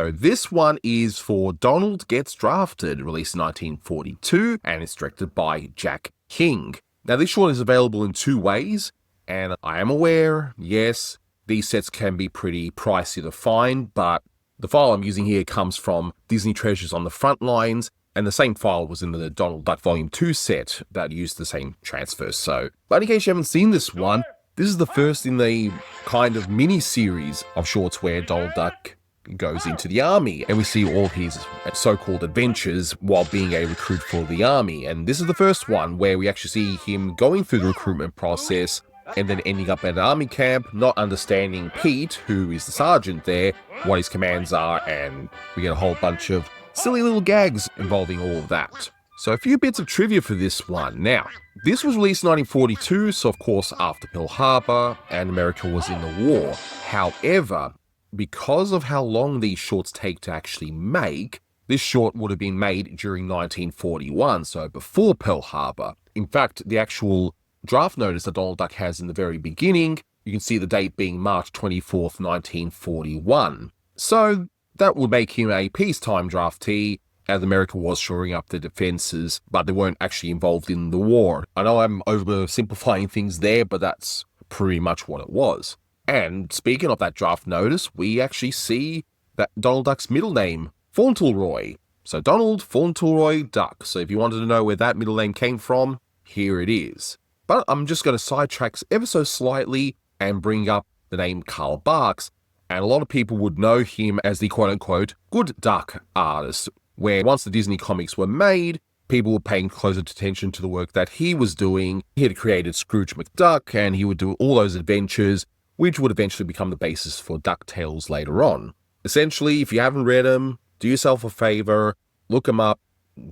So this one is for Donald Gets Drafted, released in 1942, and it's directed by Jack King. Now this short is available in two ways, and I am aware, yes, these sets can be pretty pricey to find, but the file I'm using here comes from Disney Treasures on the Front Lines, and the same file was in the Donald Duck Volume 2 set that used the same transfer. So, but in case you haven't seen this one, this is the first in the kind of mini-series of shorts where Donald Duck goes into the army, and we see all his so-called adventures while being a recruit for the army. And this is the first one where we actually see him going through the recruitment process and then ending up at an army camp, not understanding Pete, who is the sergeant there, what his commands are, and we get a whole bunch of silly little gags involving all of that. So a few bits of trivia for this one. Now, this was released in 1942, so of course after Pearl Harbor, and America was in the war. However, because of how long these shorts take to actually make, this short would have been made during 1941, so before Pearl Harbor. In fact, the actual draft notice that Donald Duck has in the very beginning, you can see the date being March 24th, 1941. So that would make him a peacetime draftee, as America was shoring up the defenses, but they weren't actually involved in the war. I know I'm oversimplifying things there, but that's pretty much what it was. And speaking of that draft notice, we actually see that Donald Duck's middle name, Fauntleroy. So Donald Fauntleroy Duck. So if you wanted to know where that middle name came from, here it is. But I'm just going to sidetrack ever so slightly and bring up the name Carl Barks. And a lot of people would know him as the quote-unquote good duck artist, where once the Disney comics were made, people were paying closer attention to the work that he was doing. He had created Scrooge McDuck, and he would do all those adventures, which would eventually become the basis for DuckTales later on. Essentially, if you haven't read them, do yourself a favor, look them up,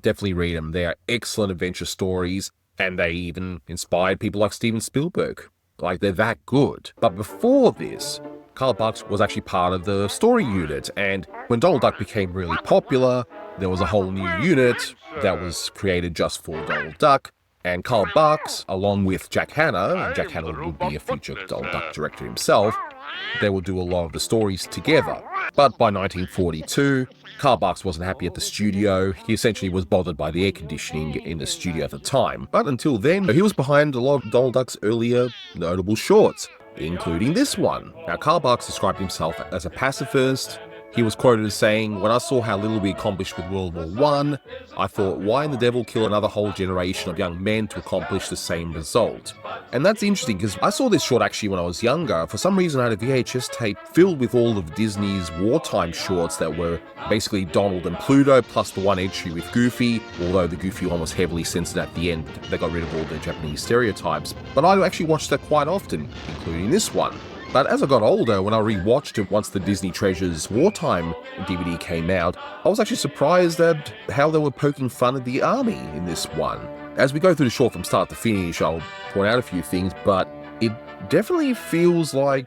definitely read them. They are excellent adventure stories, and they even inspired people like Steven Spielberg. Like, they're that good. But before this, Carl Barks was actually part of the story unit, and when Donald Duck became really popular, there was a whole new unit that was created just for Donald Duck, and Carl Barks, along with Jack Hanna, and Jack Hanna would be a future Donald Duck director himself, they would do a lot of the stories together. But by 1942, Carl Barks wasn't happy at the studio. He essentially was bothered by the air conditioning in the studio at the time. But until then, he was behind a lot of Donald Duck's earlier notable shorts, including this one. Now, Carl Barks described himself as a pacifist. He was quoted as saying, "When I saw how little we accomplished with World War I, I thought, why in the devil kill another whole generation of young men to accomplish the same result?" And that's interesting because I saw this short actually when I was younger. For some reason I had a VHS tape filled with all of Disney's wartime shorts that were basically Donald and Pluto, plus the one entry with Goofy, although the Goofy one was heavily censored at the end. They got rid of all the Japanese stereotypes. But I actually watched that quite often, including this one. But as I got older, when I rewatched it once the Disney Treasures Wartime DVD came out, I was actually surprised at how they were poking fun at the army in this one. As we go through the short from start to finish, I'll point out a few things, but it definitely feels like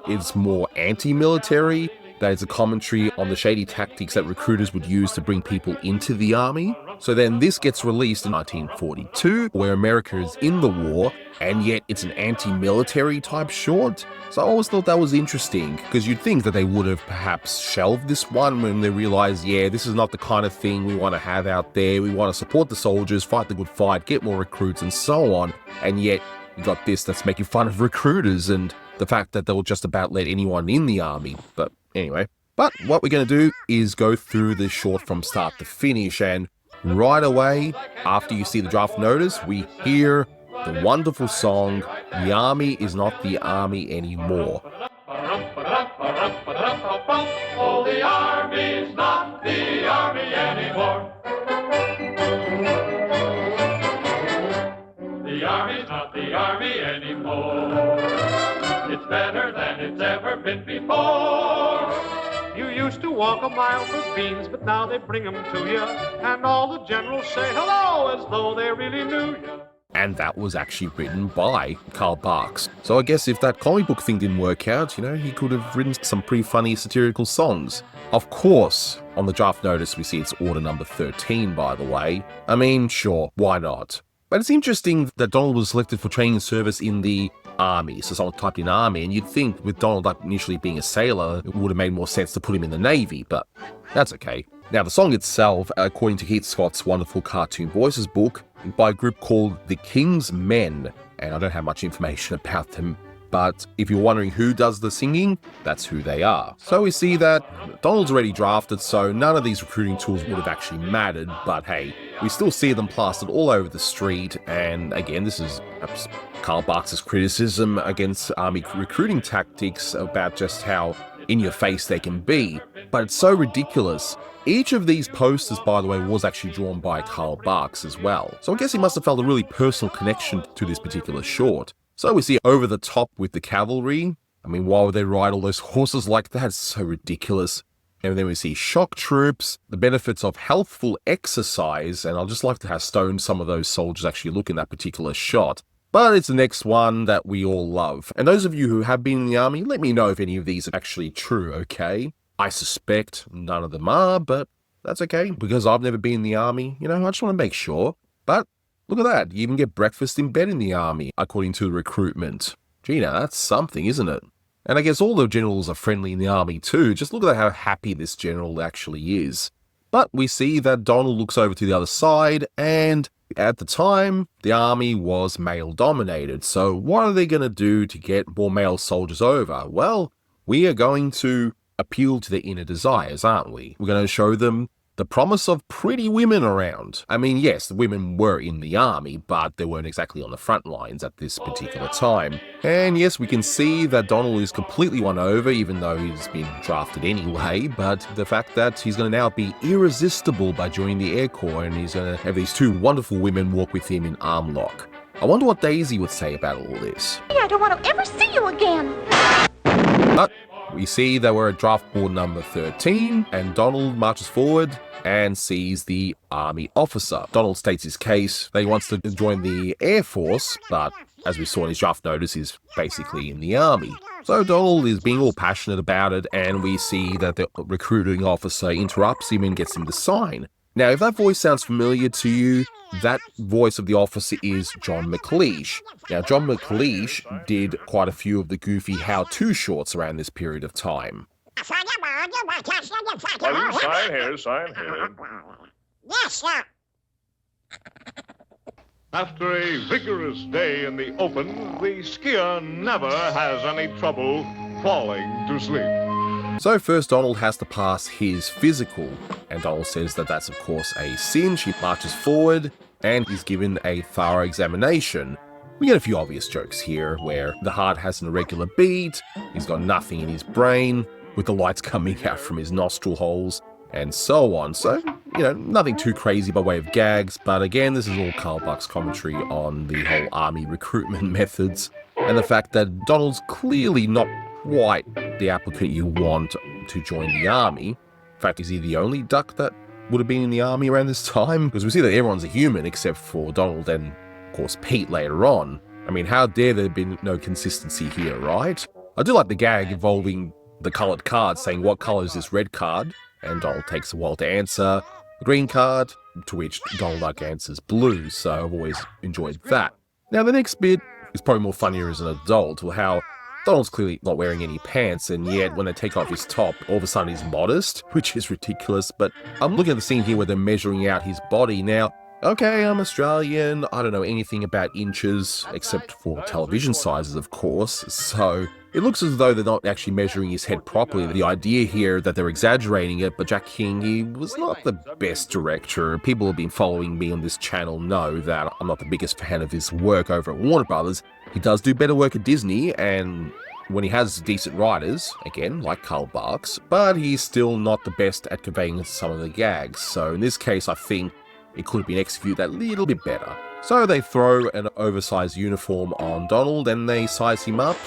it's more anti-military, that it's a commentary on the shady tactics that recruiters would use to bring people into the army. So then this gets released in 1942, where America is in the war, and yet it's an anti-military type short. So I always thought that was interesting, because you'd think that they would have perhaps shelved this one when they realized, yeah, this is not the kind of thing we want to have out there. We want to support the soldiers, fight the good fight, get more recruits, and so on. And yet you got this that's making fun of recruiters and the fact that they'll just about let anyone in the army. But anyway, but what we're going to do is go through this short from start to finish, and right away, after you see the draft notice, we hear the wonderful song, "The Army is Not the Army Anymore." Oh, the Army's not the Army anymore. The Army's not the Army anymore. It's better than it's ever been before. You used to walk a mile for beans, but now they bring 'em to you, and all the generals say hello as though they really knew you. And that was actually written by Carl Barks. So I guess if that comic book thing didn't work out, you know, he could have written some pretty funny satirical songs. Of course, on the draft notice we see it's order number 13, by the way. I mean, sure, why not? But it's interesting that Donald was selected for training service in the army. So someone typed in army, and you'd think with Donald Duck initially being a sailor, it would have made more sense to put him in the Navy, but that's okay. Now, the song itself, according to Keith Scott's wonderful Cartoon Voices book, is by a group called The King's Men, and I don't have much information about them, but if you're wondering who does the singing, that's who they are. So we see that Donald's already drafted, so none of these recruiting tools would have actually mattered, but hey, we still see them plastered all over the street, and again, this is Karl Barks' criticism against army recruiting tactics about just how in your face they can be, but it's so ridiculous. Each of these posters, by the way, was actually drawn by Karl Barks as well, so I guess he must have felt a really personal connection to this particular short. So we see over the top with the cavalry. I mean, why would they ride all those horses like that? It's so ridiculous. And then we see shock troops, the benefits of healthful exercise, and I'll just like to have stoned some of those soldiers actually look in that particular shot. But it's the next one that we all love. And those of you who have been in the army, let me know if any of these are actually true, okay? I suspect none of them are, but that's okay, because I've never been in the army. You know, I just want to make sure. But look at that, you even get breakfast in bed in the army, according to Recruitment. Gee, now that's something, isn't it? And I guess all the generals are friendly in the army too. Just look at how happy this general actually is. But we see that Donald looks over to the other side, and at the time, the army was male-dominated. So what are they going to do to get more male soldiers over? Well, we are going to appeal to their inner desires, aren't we? We're going to show them the promise of pretty women around. I mean, yes, the women were in the army, but they weren't exactly on the front lines at this particular time. And yes, we can see that Donald is completely won over, even though he's been drafted anyway, but the fact that he's going to now be irresistible by joining the Air Corps, and he's going to have these two wonderful women walk with him in arm lock. I wonder what Daisy would say about all this. I don't want to ever see you again. But we see that we're at draft board number 13, and Donald marches forward and sees the army officer. Donald states his case that he wants to join the Air Force, but as we saw in his draft notice, he's basically in the army. So Donald is being all passionate about it, and we see that the recruiting officer interrupts him and gets him to sign. Now, if that voice sounds familiar to you, that voice of the officer is John McLeish. Now, John McLeish did quite a few of the goofy how-to shorts around this period of time. Well, you sign here, sign here. Yes, sir. After a vigorous day in the open, the skier never has any trouble falling to sleep. So first Donald has to pass his physical, and Donald says that that's of course a sin. She marches forward, and he's given a thorough examination. We get a few obvious jokes here, where the heart has an irregular beat, he's got nothing in his brain, with the lights coming out from his nostril holes, and so on. So, you know, nothing too crazy by way of gags, but again, this is all Karl Barks' commentary on the whole army recruitment methods, and the fact that Donald's clearly not quite the applicant you want to join the army. In fact, is he the only duck that would have been in the army around this time? Because we see that everyone's a human except for Donald and, of course, Pete later on. I mean, how dare there be no consistency here, right? I do like the gag involving the coloured card saying, what colour is this red card? And Donald takes a while to answer. The green card, to which Donald Duck answers blue, so I've always enjoyed that. Now, the next bit is probably more funnier as an adult, or how Donald's clearly not wearing any pants, and yet when they take off his top, all of a sudden he's modest, which is ridiculous. But I'm looking at the scene here where they're measuring out his body. Now, okay, I'm Australian, I don't know anything about inches, except for television sizes, of course, so it looks as though they're not actually measuring his head properly. The idea here that they're exaggerating it, but Jack King, he was not the best director. People who have been following me on this channel know that I'm not the biggest fan of his work over at Warner Brothers. He does do better work at Disney, and when he has decent writers, again, like Karl Barks, but he's still not the best at conveying some of the gags. So in this case, I think it could have been executed a little bit better. So they throw an oversized uniform on Donald, and they size him up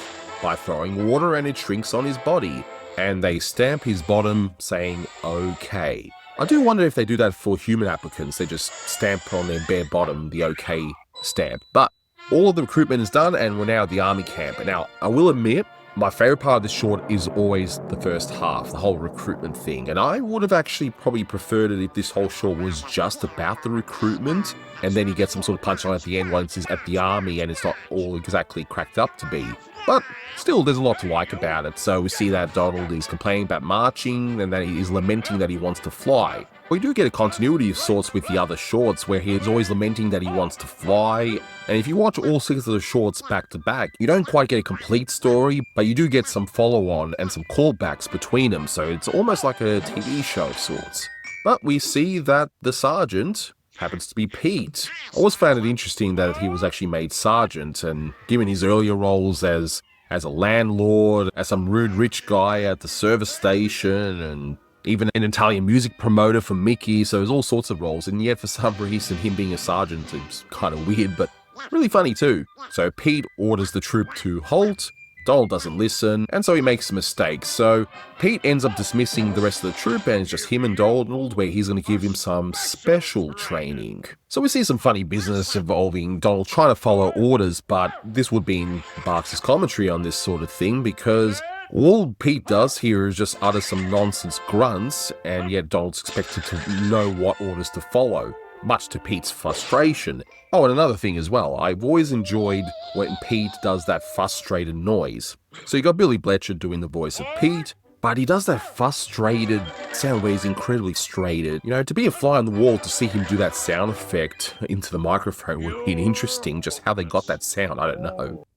by throwing water, and it shrinks on his body. And they stamp his bottom saying, okay. I do wonder if they do that for human applicants. They just stamp on their bare bottom the okay stamp. But all of the recruitment is done, and we're now at the army camp. And now, I will admit, My favorite part of this short is always the first half, the whole recruitment thing. And I would have actually probably preferred it if this whole short was just about the recruitment, and then you get some sort of punchline at the end once he's at the army and it's not all exactly cracked up to be. But still, there's a lot to like about it. So we see that Donald is complaining about marching and that he is lamenting that he wants to fly. We do get a continuity of sorts with the other shorts where he's always lamenting that he wants to fly. And if you watch all 6 of the shorts back to back, you don't quite get a complete story, but you do get some follow-on and some callbacks between them. So it's almost like a TV show of sorts. But we see that the sergeant happens to be Pete. I always found it interesting that he was actually made sergeant, and given his earlier roles as a landlord, as some rude rich guy at the service station, and even an Italian music promoter for Mickey, so there's all sorts of roles, and yet for some reason him being a sergeant is kind of weird, but really funny too. So Pete orders the troop to halt, Donald doesn't listen, and so he makes a mistake. So Pete ends up dismissing the rest of the troop, and it's just him and Donald, where he's going to give him some special training. So we see some funny business involving Donald trying to follow orders, but this would be in Barks' commentary on this sort of thing, because all Pete does here is just utter some nonsense grunts, and yet Donald's expected to know what orders to follow, much to Pete's frustration. Oh, and another thing as well, I've always enjoyed when Pete does that frustrated noise. So you got Billy Bletcher doing the voice of Pete, but he does that frustrated sound where he's incredibly frustrated. You know, to be a fly on the wall to see him do that sound effect into the microphone would be interesting, just how they got that sound, I don't know.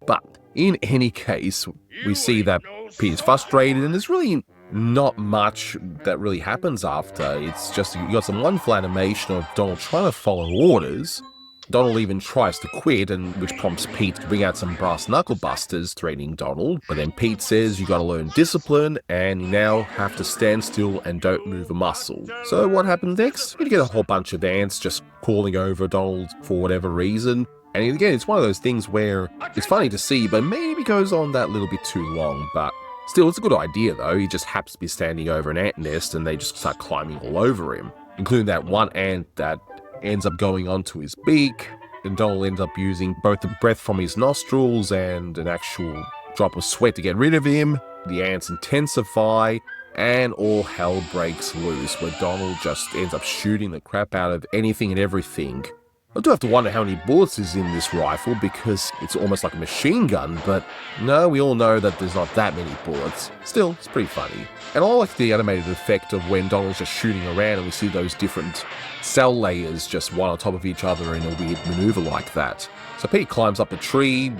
But in any case, we see that Pete's frustrated, and there's really not much that really happens after. It's just you got some wonderful animation of Donald trying to follow orders. Donald even tries to quit, and which prompts Pete to bring out some brass knuckle busters, threatening Donald. But then Pete says you gotta learn discipline, and you now have to stand still and don't move a muscle. So what happens next? You get a whole bunch of ants just calling over Donald for whatever reason. And again, it's one of those things where it's funny to see, but maybe goes on that little bit too long. But still, it's a good idea though. He just happens to be standing over an ant nest, and they just start climbing all over him, including that one ant that ends up going onto his beak, and Donald ends up using both the breath from his nostrils and an actual drop of sweat to get rid of him. The ants intensify, and all hell breaks loose, where Donald just ends up shooting the crap out of anything and everything. I do have to wonder how many bullets is in this rifle, because it's almost like a machine gun, but no, we all know that there's not that many bullets. Still, it's pretty funny. And I like the animated effect of when Donald's just shooting around and we see those different cell layers just one on top of each other in a weird maneuver like that. So Pete climbs up a tree,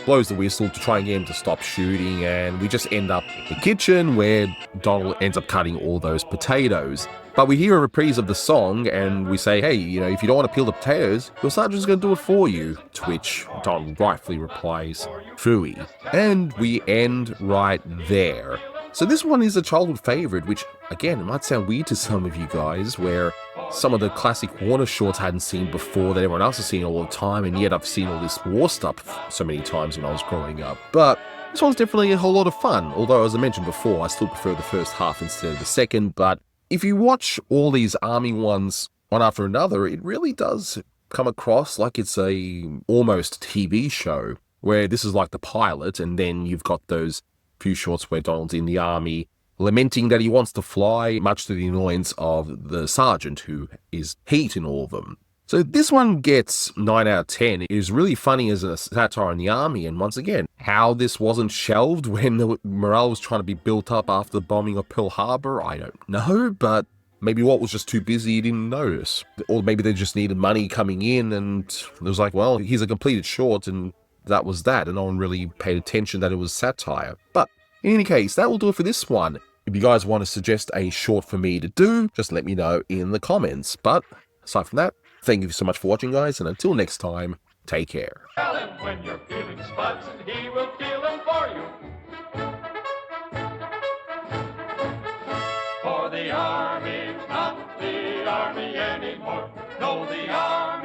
blows the whistle to try and get him to stop shooting, and we just end up in the kitchen where Donald ends up cutting all those potatoes. But we hear a reprise of the song, and we say, hey, you know, if you don't want to peel the potatoes, your sergeant's going to do it for you. To which Donald rightfully replies, phooey. And we end right there. So this one is a childhood favorite, which, again, it might sound weird to some of you guys, where some of the classic Warner shorts I hadn't seen before that everyone else has seen all the time, and yet I've seen all this war stuff so many times when I was growing up. But this one's definitely a whole lot of fun, although, as I mentioned before, I still prefer the first half instead of the second. But if you watch all these army ones one after another, it really does come across like it's a almost TV show, where this is like the pilot, and then you've got those few shorts where Donald's in the army lamenting that he wants to fly, much to the annoyance of the sergeant, who is Pete in all of them. So this one gets 9 out of 10. It is really funny as a satire on the army, and once again, how this wasn't shelved when the morale was trying to be built up after the bombing of Pearl Harbor, I don't know, but maybe Walt was just too busy, he didn't notice. Or maybe they just needed money coming in, and it was like, well, here's a completed short, and that was that, and no one really paid attention that it was satire. But in any case, that will do it for this one. If you guys want to suggest a short for me to do, just let me know in the comments. But aside from that, thank you so much for watching, guys, and until next time, take care. Tell him when you're feeling spuds, and he will feel them for you. For the Army's not the Army anymore. No, the Army